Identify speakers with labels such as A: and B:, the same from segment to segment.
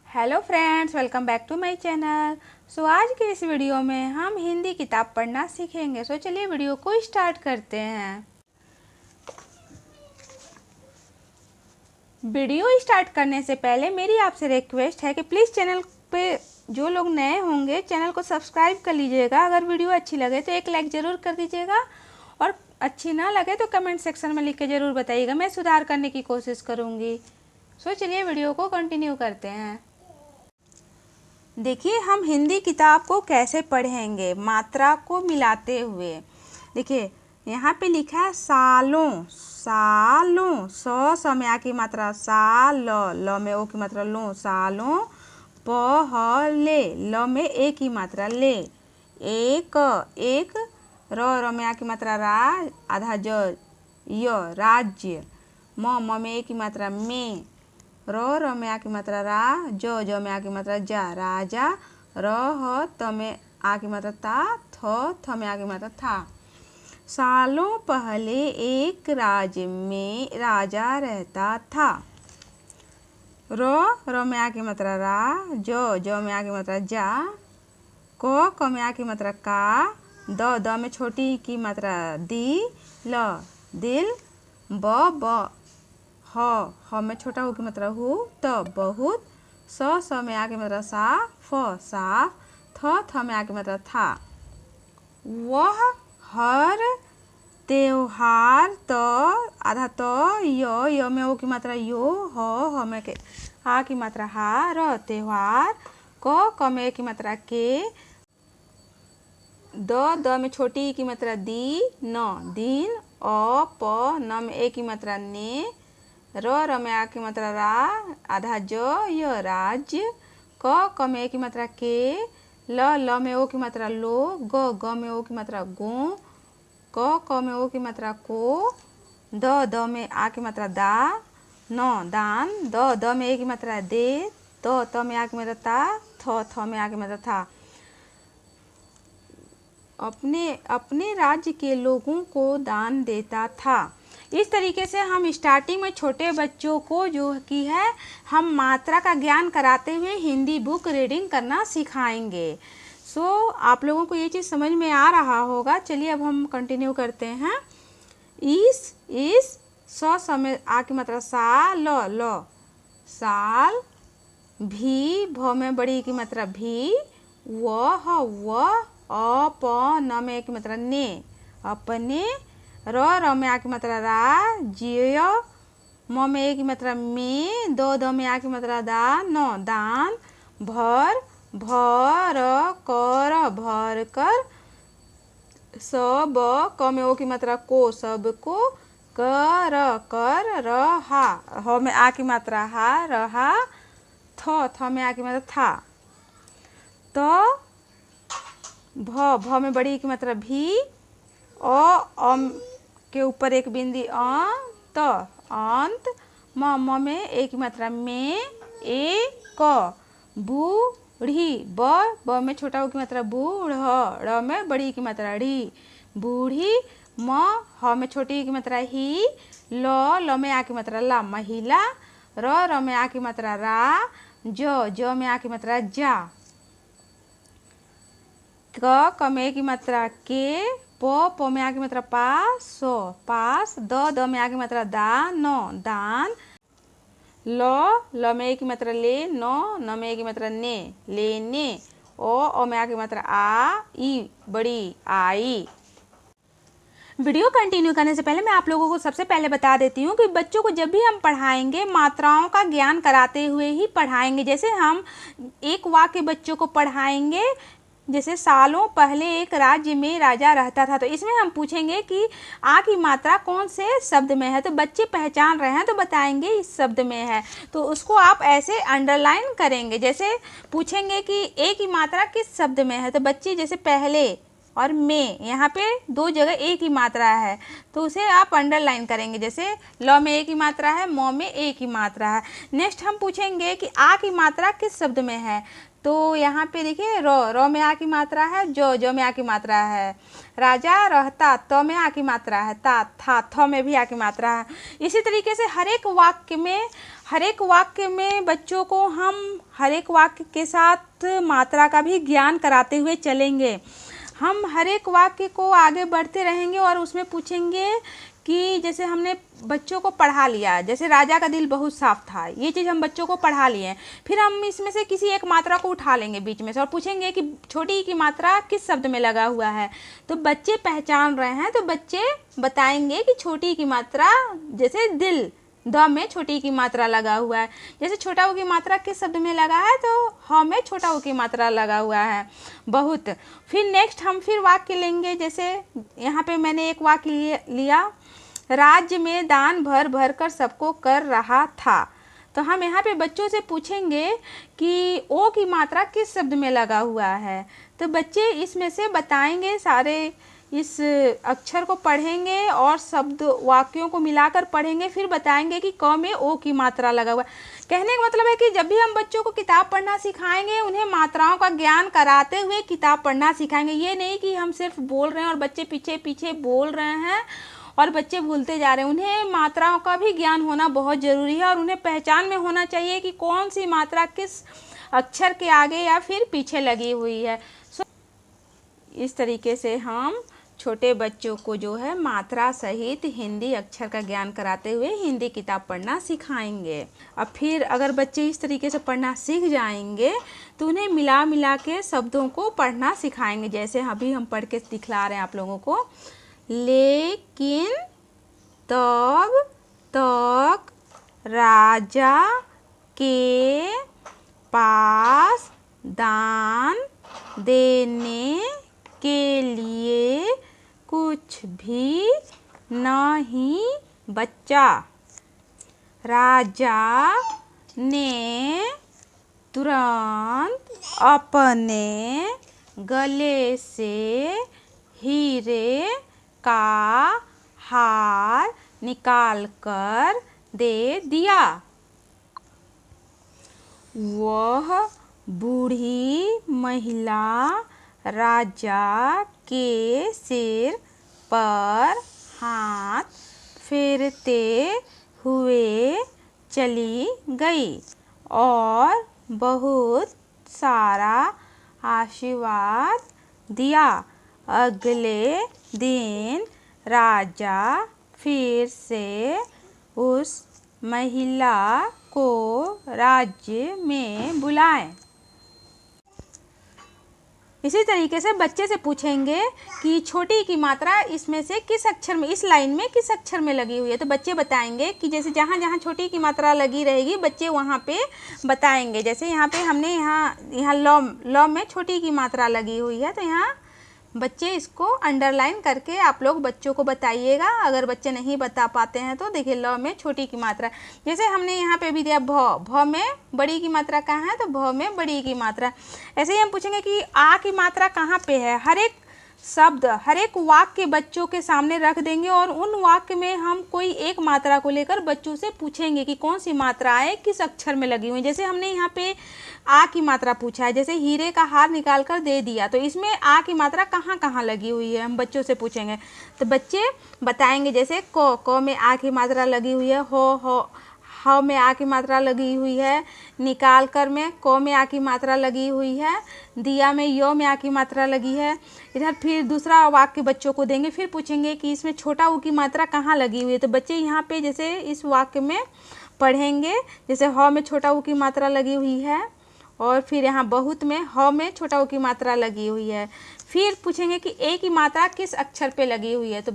A: Hello friends, welcome back to my channel. आज के इस वीडियो में हम हिंदी किताब पढ़ना सीखेंगे। चलिए वीडियो को स्टार्ट करते हैं। वीडियो स्टार्ट करने से पहले मेरी आपसे रिक्वेस्ट है कि प्लीज़ चैनल पे जो लोग नए होंगे चैनल को सब्सक्राइब कर लीजिएगा। अगर वीडियो अच्छी लगे तो एक लाइक ज़रूर कर दीजिएगा और अच्छी ना लगे तो कमेंट सेक्शन में लिख के ज़रूर बताइएगा, मैं सुधार करने की कोशिश करूँगी। चलिए वीडियो को कंटिन्यू करते हैं। देखिए हम हिंदी किताब को कैसे पढ़ेंगे मात्रा को मिलाते हुए। देखिए यहाँ पे लिखा है सालों, सालों, स में आ की मात्रा सा, ल में ओ की मात्रा लो, सालों। पहले, ल में ए की मात्रा ले, एक, एक, र में आ की मात्रा रा, आधा ज, य, राज्य। म में ए की मात्रा में, र में आ की मात्रा रा, ज में आ की मात्रा जा, राजा। त में आ की मात्रा ता, थ में आ की मात्रा था। सालों पहले एक राज्य में राजा रहता था। र में आ की मात्रा रा, ज में आ की मात्रा जा, क में आ की मात्रा का, द में छोटी की मात्रा दी, ल दिल, ब ह में छोटा हो की मात्रा हु, त बहुत, स में आ की मात्रा सा, फ साफ, थ में आ की मात्रा था। वह हर त्योहार, त आधा त, य में ओ की मात्रा यो, ह में आ की मात्रा हा, र त्योहार, क में ए की मात्रा के, द में छोटी की मात्रा दी, न दिन, प न में ए की मात्रा ने, र में आ की मात्रा रा, आधा ज, य राज्य, क में ए की मात्रा के, ल में ओ की मात्रा लो, ग में ओ की मात्रा गो, क में ओ की मात्रा को, द में आ की मात्रा दा, न दान, द में ए की मात्रा दे, त में आ की मात्रा ता, थ में आ की मात्रा था। अपने राज्य के लोगों को दान देता था। इस तरीके से हम स्टार्टिंग में छोटे बच्चों को जो कि है हम मात्रा का ज्ञान कराते हुए हिंदी बुक रीडिंग करना सिखाएंगे। आप लोगों को ये चीज़ समझ में आ रहा होगा। चलिए अब हम कंटिन्यू करते हैं। इस स में आ की मात्रा सा, ल साल, भी, भ में बड़ी की मात्रा भी, व, प न में की मात्रा ने, अपने, र में आ की मात्रा रा, जिय, म में ए की मात्रा में, द में आ की मात्रा दा, न दान, भर, भर कर, भर कर, सब, क में ओ की मात्रा को, सब को, कर, रहा, ह में आ की मात्रा हा, रहा, थ में आ की मात्रा था, तो भ में बड़ी की मात्रा भी, अम के ऊपर एक बिंदी त, अंत, म में ए की मात्रा में, एक, बूढ़ी, ब में छोटा हो की मात्रा बूढ़, र में बड़ी की मात्रा ढ़ी, बूढ़ी, ह में छोटी की मात्रा ही, ल में आ की मात्रा ला, महिला, र में आ की मात्रा रा, ज में आ की मात्रा जा, क में की मात्रा के, प में आ की मात्रा पास, पास, द में आ की मात्रा दा, न दान, ल में ए की मात्रा ले, न में ए की मात्रा ने, लेने, ओ में आ की मात्रा आ, ई बड़ी, आई। वीडियो कंटिन्यू करने से पहले मैं आप लोगों को सबसे पहले बता देती हूँ कि बच्चों को जब भी हम पढ़ाएंगे मात्राओं का ज्ञान कराते हुए ही पढ़ाएंगे। जैसे हम एक वाक्य बच्चों को पढ़ाएंगे, जैसे सालों पहले एक राज्य में राजा रहता था, तो इसमें हम पूछेंगे कि आ की मात्रा कौन से शब्द में है, तो बच्चे पहचान रहे हैं तो बताएंगे इस शब्द में है, तो उसको आप ऐसे अंडरलाइन करेंगे। जैसे पूछेंगे कि ए की मात्रा किस शब्द में है, तो बच्चे जैसे पहले और में, यहाँ पे दो जगह ए की मात्रा है तो उसे आप अंडरलाइन करेंगे। जैसे ल में ए की मात्रा है, म में ए की मात्रा है। नेक्स्ट हम पूछेंगे कि आ की मात्रा किस शब्द में है, तो यहाँ पे देखिए रो में आ की मात्रा है, जो में आ की मात्रा है, राजा रहता, तो में आ की मात्रा है, था, थ में भी आ की मात्रा है। इसी तरीके से हर एक वाक्य में बच्चों को हम हर एक वाक्य के साथ मात्रा का भी ज्ञान कराते हुए चलेंगे। हम हर एक वाक्य को आगे बढ़ते रहेंगे और उसमें पूछेंगे कि जैसे हमने बच्चों को पढ़ा लिया, जैसे राजा का दिल बहुत साफ था, ये चीज़ हम बच्चों को पढ़ा लिए। फिर हम इसमें से किसी एक मात्रा को उठा लेंगे बीच में से और पूछेंगे कि छोटी की मात्रा किस शब्द में लगा हुआ है। तो बच्चे पहचान रहे हैं तो बच्चे बताएंगे कि छोटी की मात्रा, जैसे दिल, द में छोटी की मात्रा लगा हुआ है। जैसे छोटा ऊ की मात्रा किस शब्द में लगा है, तो ह में छोटा ऊ की मात्रा लगा हुआ है, बहुत। फिर नेक्स्ट हम फिर वाक्य लेंगे। जैसे यहाँ पे मैंने एक वाक्य लिया, राज्य में दान भर भर कर सबको कर रहा था। तो हम यहाँ पे बच्चों से पूछेंगे कि ओ की मात्रा किस शब्द में लगा हुआ है। तो बच्चे इसमें से बताएंगे, सारे इस अक्षर को पढ़ेंगे और शब्द वाक्यों को मिलाकर पढ़ेंगे, फिर बताएंगे कि क में ओ की मात्रा लगा हुआ है। कहने का मतलब है कि जब भी हम बच्चों को किताब पढ़ना सिखाएंगे, उन्हें मात्राओं का ज्ञान कराते हुए किताब पढ़ना सिखाएंगे। ये नहीं कि हम सिर्फ बोल रहे हैं और बच्चे पीछे पीछे बोल रहे हैं और बच्चे भूलते जा रहे हैं। उन्हें मात्राओं का भी ज्ञान होना बहुत ज़रूरी है और उन्हें पहचान में होना चाहिए कि कौन सी मात्रा किस अक्षर के आगे या फिर पीछे लगी हुई है। इस तरीके से हम छोटे बच्चों को जो है मात्रा सहित हिंदी अक्षर का ज्ञान कराते हुए हिंदी किताब पढ़ना सिखाएंगे। अब फिर अगर बच्चे इस तरीके से पढ़ना सीख जाएंगे तो उन्हें मिला मिला के शब्दों को पढ़ना सिखाएंगे। जैसे अभी हम पढ़ के दिखला रहे हैं आप लोगों को, लेकिन तब तक राजा के पास दान देने के लिए कुछ भी नहीं बचा। राजा ने तुरंत अपने गले से हीरे का हार निकाल कर दे दिया। वह बूढ़ी महिला राजा के सिर पर हाथ फेरते हुए चली गई और बहुत सारा आशीर्वाद दिया। अगले दिन राजा फिर से उस महिला को राज्य में बुलाए। इसी तरीके से बच्चे से पूछेंगे कि छोटी की मात्रा इसमें से किस अक्षर में, इस लाइन में किस अक्षर में लगी हुई है। तो बच्चे बताएंगे कि जैसे जहाँ जहाँ छोटी की मात्रा लगी रहेगी बच्चे वहाँ पे बताएंगे। जैसे यहाँ पे हमने यहाँ लॉ में छोटी की मात्रा लगी हुई है, तो यहाँ बच्चे इसको अंडरलाइन करके आप लोग बच्चों को बताइएगा। अगर बच्चे नहीं बता पाते हैं तो देखिए लॉ में छोटी की मात्रा, जैसे हमने यहाँ पे भी दिया भ में बड़ी की मात्रा कहाँ है, तो भ में बड़ी की मात्रा। ऐसे ही हम पूछेंगे कि आ की मात्रा कहाँ पे है। हर एक शब्द, हर एक वाक्य बच्चों के सामने रख देंगे और उन वाक्य में हम कोई एक मात्रा को लेकर बच्चों से पूछेंगे कि कौन सी मात्राएं किस अक्षर में लगी हुई। जैसे हमने यहाँ पे आ की मात्रा पूछा है, जैसे हीरे का हार निकाल कर दे दिया, तो इसमें आ की मात्रा कहाँ कहाँ लगी हुई है हम बच्चों से पूछेंगे। तो बच्चे बताएंगे, जैसे क में आ की मात्रा लगी हुई है, हो ह में आ की मात्रा लगी हुई है, निकाल कर में क में आ की मात्रा लगी हुई है, दिया में य में आ की मात्रा लगी है। इधर फिर दूसरा वाक्य बच्चों को देंगे, फिर पूछेंगे कि इसमें छोटा ऊ की मात्रा कहाँ लगी हुई है। तो बच्चे यहाँ पे जैसे इस वाक्य में पढ़ेंगे, जैसे ह में छोटा ऊ की मात्रा लगी हुई है और फिर यहाँ बहुत में ह में छोटा ऊ की मात्रा लगी हुई है। फिर पूछेंगे कि ए की मात्रा किस अक्षर पे लगी हुई है। तो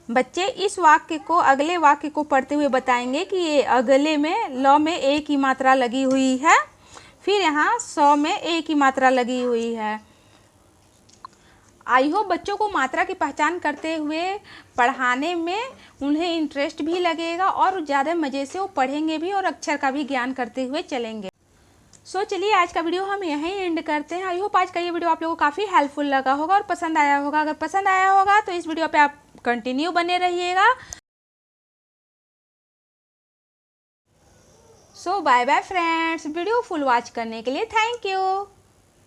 A: बच्चे इस वाक्य को, अगले वाक्य को पढ़ते हुए बताएंगे कि ये अगले में ल में ए की मात्रा लगी हुई है, फिर यहाँ सौ में ए की मात्रा लगी हुई है। आई होप बच्चों को मात्रा की पहचान करते हुए पढ़ाने में उन्हें इंटरेस्ट भी लगेगा और ज़्यादा मज़े से वो पढ़ेंगे भी और अक्षर का भी ज्ञान करते हुए चलेंगे। सो चलिए आज का वीडियो हम यहीं एंड करते हैं। आई होप आज का ये वीडियो आप लोगों को काफ़ी हेल्पफुल लगा होगा और पसंद आया होगा। अगर पसंद आया होगा तो इस वीडियो पे आप कंटिन्यू बने रहिएगा। So bye bye friends, video full watch करने के लिए थैंक यू।